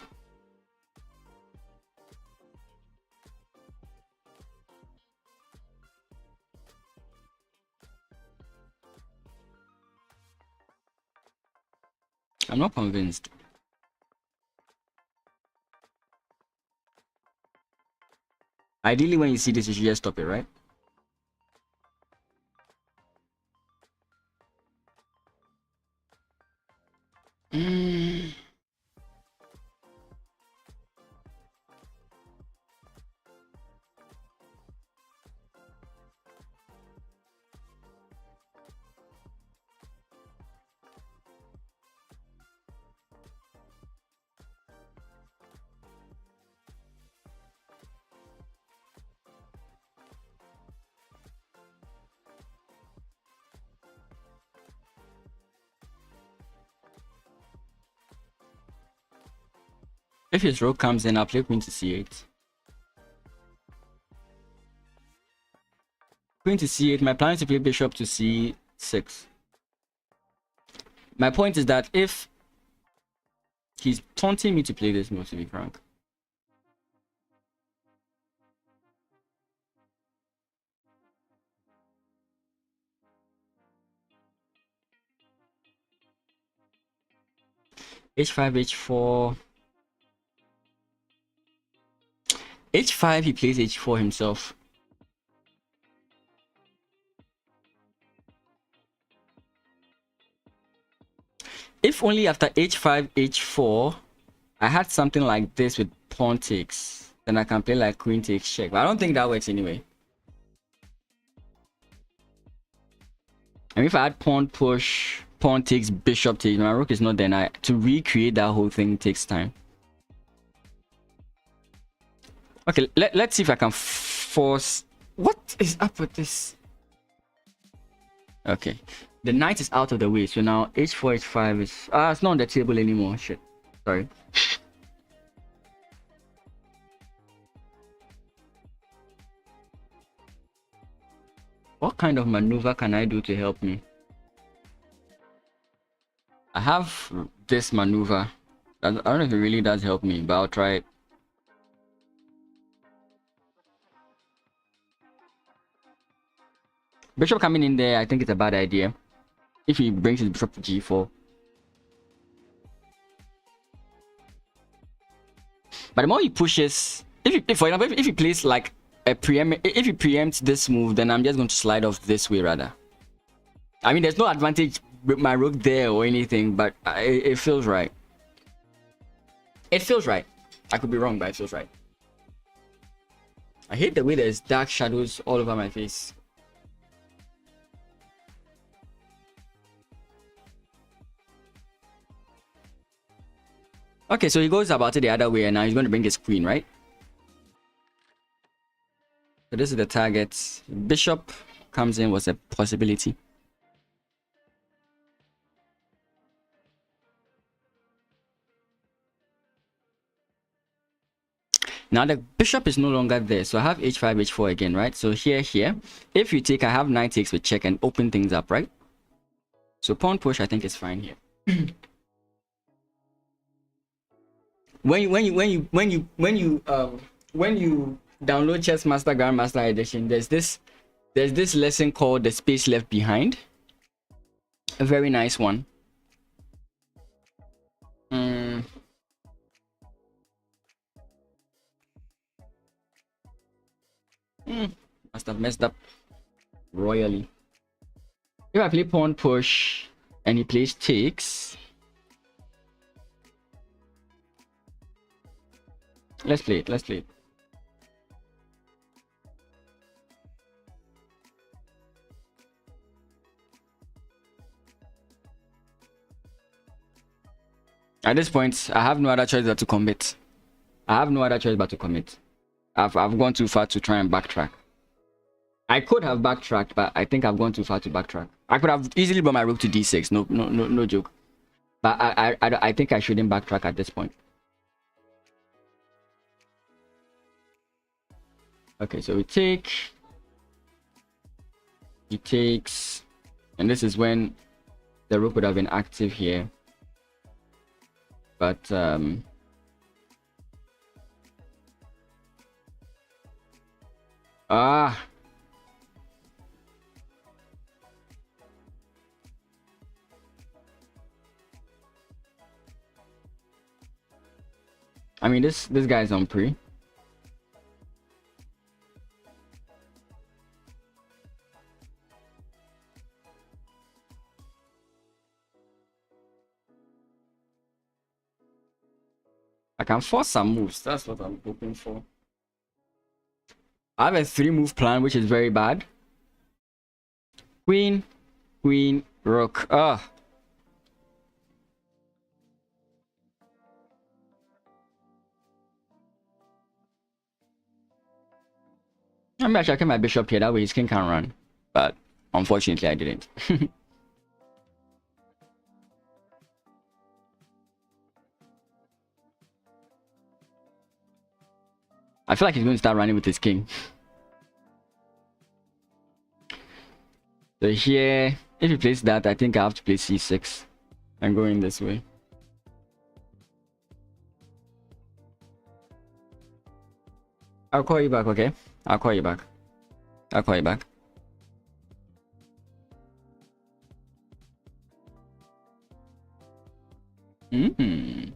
I'm not convinced. Ideally, when you see this, you should just stop it, right? If his rook comes in, I'll play queen to c8. Queen to c8. My plan is to play bishop to c6. My point is that if he's taunting me to play this move, to be frank. h5, h4. h5, he plays h4 himself. If only after h5, h4, I had something like this with pawn takes, then I can play like queen takes check. But I don't think that works anyway. And if I had pawn push, pawn takes, bishop takes, my rook is not there. To recreate that whole thing takes time. Okay, let's see if I can force. What is up with this? Okay, the knight is out of the way, so now h4, h5 is it's not on the table anymore. Shit, sorry. What kind of maneuver can I do to help me? I have this maneuver. I don't know if it really does help me, but I'll try it. Bishop coming in there, I think it's a bad idea. If he brings his bishop to g4. But the more he pushes, for example, if he plays like if he preempts this move, then I'm just going to slide off this way rather. I mean, there's no advantage with my rook there or anything, but it feels right. It feels right. I could be wrong, but it feels right. I hate the way there's dark shadows all over my face. Okay, so he goes about it the other way, and now he's going to bring his queen, right? So this is the target. Bishop comes in was a possibility. Now the bishop is no longer there, so I have h5, h4 again, right? So here. If you take, I have knight takes with check and open things up, right? So pawn push, I think is fine here. when you download Chess Master Grandmaster Edition, there's this lesson called The Space Left Behind. A very nice one. Must have messed up royally. If I play pawn push and he plays takes, let's play it. At this point, I have no other choice but to commit. I've gone too far to try and backtrack. I could have backtracked, but I think I've gone too far to backtrack. I could have easily brought my rook to d6. No joke. But I think I shouldn't backtrack at this point. Okay, so we take. He takes, and this is when the rook would have been active here. But I mean, this guy's on pre. I can force some moves. That's what I'm hoping for. I have a 3-move plan, which is very bad. Queen, rook. I mean, I should keep my bishop here. That way his king can run. But unfortunately, I didn't. I feel like he's going to start running with his king. So here, if he plays that, I think I have to play c6 and go in this way. I'll call you back, okay? I'll call you back. Mm.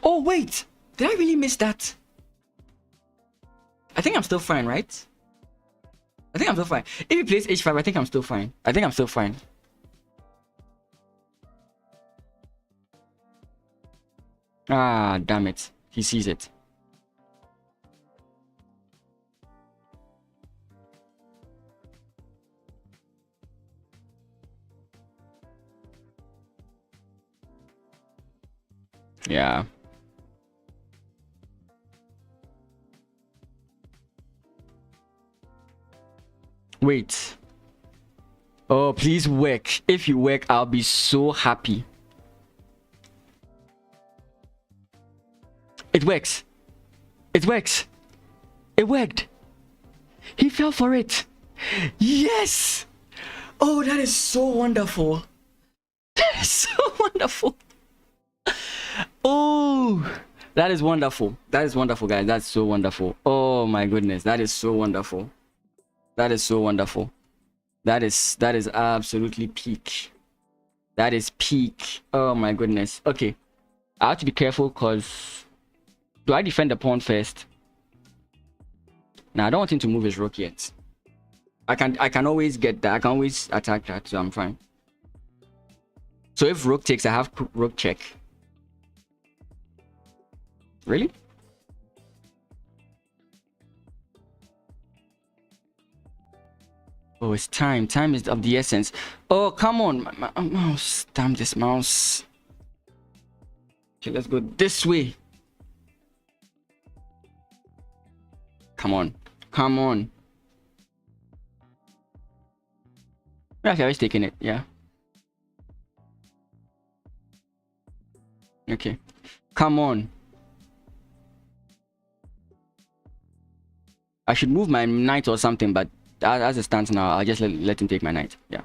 Oh wait, did I really miss that? I think I'm still fine, right? I think I'm still fine. If he plays h5, I think I'm still fine. I think I'm still fine. Ah, damn it. He sees it. Yeah. Wait. Oh, please work. If you work, I'll be so happy. It works. It works. It worked. He fell for it. Yes. Oh, that is so wonderful. That is so wonderful. Oh, that is wonderful. That is wonderful, guys. That's so wonderful. Oh my goodness. That is so wonderful. That is so wonderful. That is absolutely peak. That is peak. Oh my goodness. Okay. I have to be careful because do I defend the pawn first? Now I don't want him to move his rook yet. I can always get that. I can always attack that, so I'm fine. So if rook takes, I have rook check. Really? Oh, it's time. Time is of the essence. Oh, come on. My mouse. Damn this mouse. Okay, let's go this way. Come on. Come on. Okay, I was taking it. Yeah. Okay. Come on. I should move my knight or something, but as it stands now, I'll just let him take my knight. Yeah.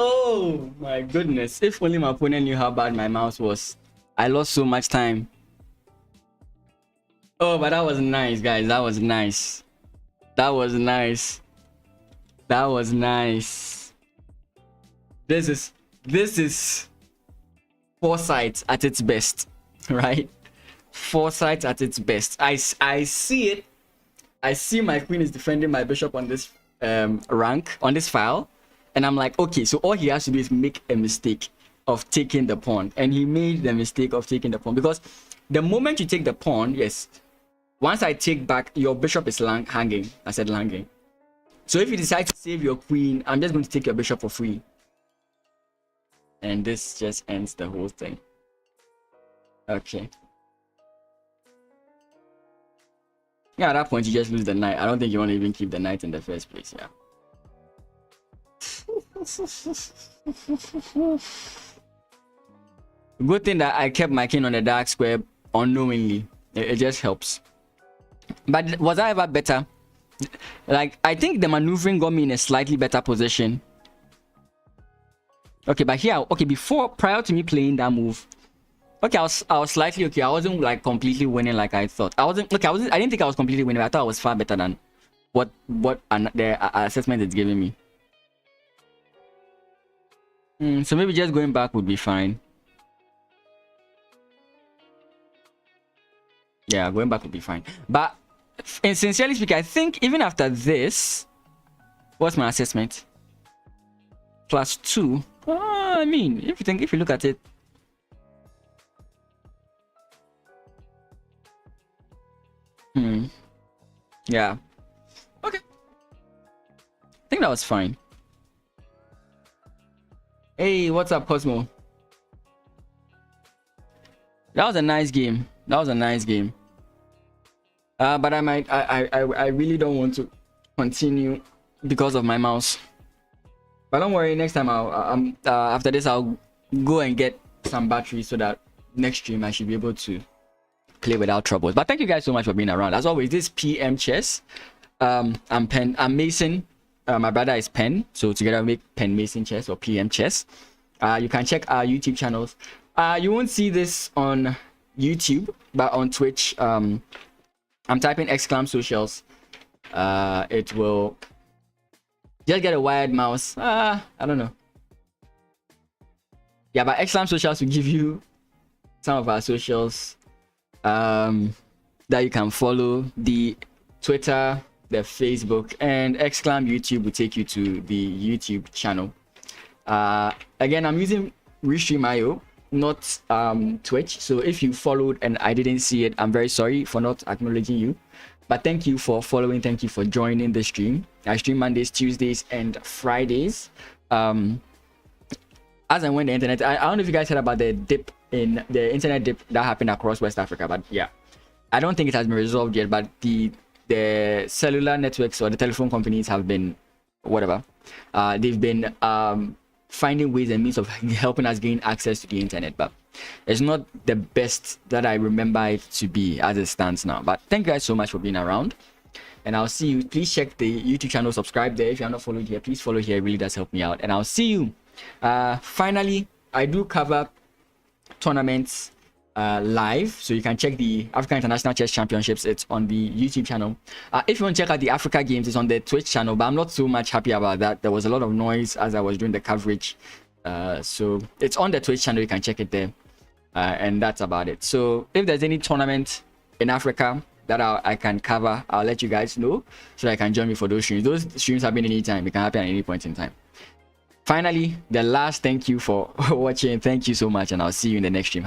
Oh my goodness. If only my opponent knew how bad my mouse was. I lost so much time. Oh, but that was nice, guys. That was nice. That was nice. That was nice. This is foresight at its best, right? Foresight at its best. I see it. I see my queen is defending my bishop on this rank, on this file. And I'm like, okay, so all he has to do is make a mistake of taking the pawn. And he made the mistake of taking the pawn. Because the moment you take the pawn, yes, once I take back, your bishop is hanging. I said hanging. So if you decide to save your queen, I'm just going to take your bishop for free. And this just ends the whole thing. Okay. Yeah, at that point, you just lose the knight. I don't think you want to even keep the knight in the first place, yeah. Good thing that I kept my king on the dark square unknowingly. It just helps. But was I ever better? Like, I think the maneuvering got me in a slightly better position. Okay, but here, okay, prior to me playing that move, okay, I was slightly okay. I wasn't like completely winning like I thought. I didn't think I was completely winning. I thought I was far better than what the assessment is giving me. So maybe just going back would be fine. Yeah, going back would be fine. But sincerely speaking, I think even after this, what's my assessment? +2. I mean, if you look at it. Yeah. think that was fine. Hey, what's up, Cosmo? That was a nice game. That was a nice game. But I really don't want to continue because of my mouse. But don't worry, next time after this I'll go and get some batteries so that next stream I should be able to play without troubles. But thank you guys so much for being around. As always, this PM Chess. I'm Mason. My brother is Pen, so together we make Pen Mason Chess or PM Chess. You can check our YouTube channels. You won't see this on YouTube, but on Twitch, I'm typing !socials. It will just get a wired mouse. I don't know. Yeah, but !socials will give you some of our socials that you can follow. The Twitter, the Facebook, and YouTube will take you to the YouTube channel. Again, I'm using Restream.io, not Twitch. So if you followed and I didn't see it, I'm very sorry for not acknowledging you. But thank you for following. Thank you for joining the stream. I stream Mondays, Tuesdays, and Fridays. As and when the internet, I don't know if you guys heard about the dip in the internet dip that happened across West Africa, but yeah, I don't think it has been resolved yet. But the cellular networks or the telephone companies have been whatever. They've been finding ways and means of helping us gain access to the internet, but it's not the best that I remember it to be as it stands now. But thank you guys so much for being around, and I'll see you. Please check the YouTube channel, subscribe there. If you're not followed here, please follow here. It really does help me out, and I'll see you. Finally, I do cover tournaments live, so you can check the African International Chess Championships. It's on the YouTube channel. If you want to check out the Africa Games, it's on the Twitch channel, but I'm not so much happy about that. There was a lot of noise as I was doing the coverage, so it's on the Twitch channel. You can check it there, and that's about it. So if there's any tournament in Africa that I can cover, I'll let you guys know so that I can join me for those streams. Those streams happen anytime. It can happen at any point in time. Finally, the last thank you for watching. Thank you so much, and I'll see you in the next stream.